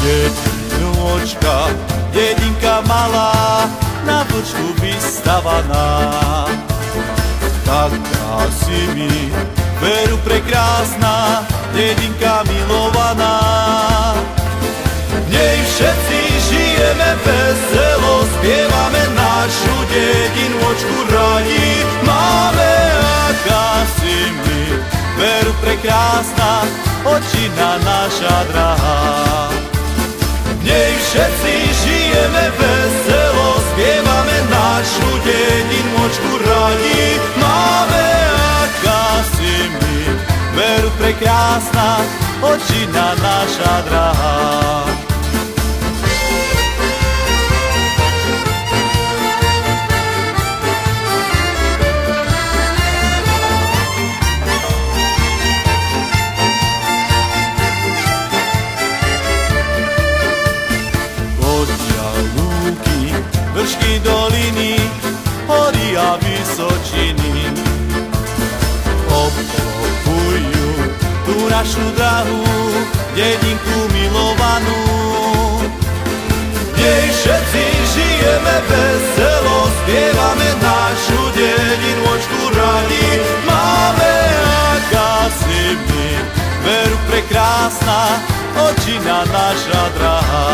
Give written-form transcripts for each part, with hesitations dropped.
Jedinôčka, jedinka malá, na vlčku vystavaná. Taká si mi, veru prekrásna, jedinka milovaná. V nej všetci žijeme veselo, spievame našu jedinôčku radi. Máme, aká si mi, veru prekrásna, očina naša drahá. V nej všetci žijeme veselo, spievame našu jedinôčku radi. Máme, aká si mi, veru prekrásna, očina naša drahá. Vršky, doliny, hory a vysočiny obklopujú tú našu drahú dedinku milovanú. V nej všetci žijeme veselo, spievame našu jedinôčku radi. Máme, aká si mi, veru prekrásna, očina naša drahá.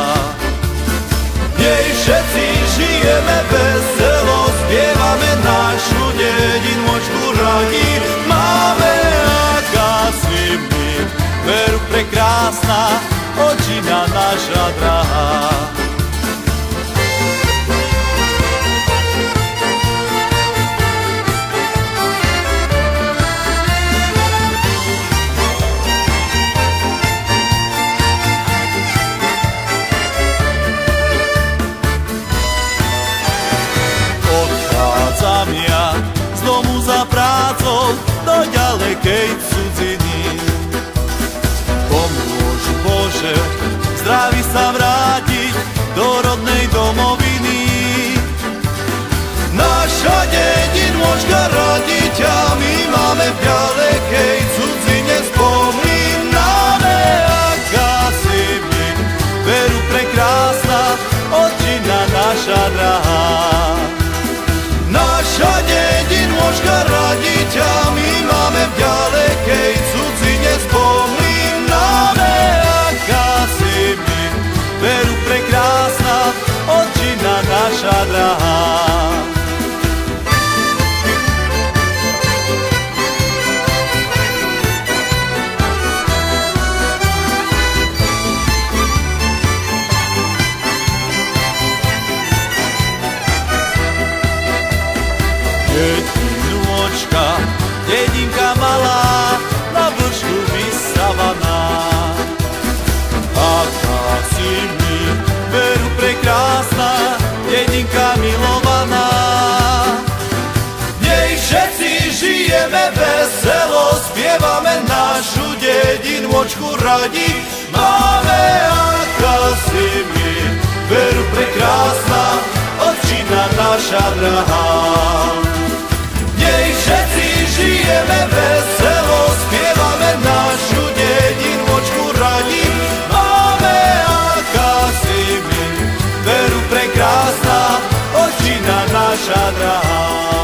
V nej všetci žijeme veselo, spievame našu jedinôčku radi. Máme, aká si mi, veru prekrásna, očina naša drahá. Ja z domu za prácou do ďalekej cudziny. Pomôž Bože, zdraví sa vrátiť do rodnej domoviny. Naša jedinôčka radi ťa my máme v ďalekej cudzine spomíname. Aká si mi, veru prekrásna, očina naša drahá. Naša jedinôčka radi ťa my máme v ďalekej cudzine spomíname. Aká si mi, veru prekrásna, očina naša drahá. Jedinôčka, jedinka malá, na vlčku vystavaná. Aká si mi, veru prekrásna, jedinka milovaná. V nej všetci žijeme veselo, spievame našu jedinôčku radi. Máme, aká si mi, veru prekrásna, očina naša drahá. Všetci žijeme veselo, spievame našu jedinôčku radi. Máme, aká si mi, veru prekrásna, očina naša drahá.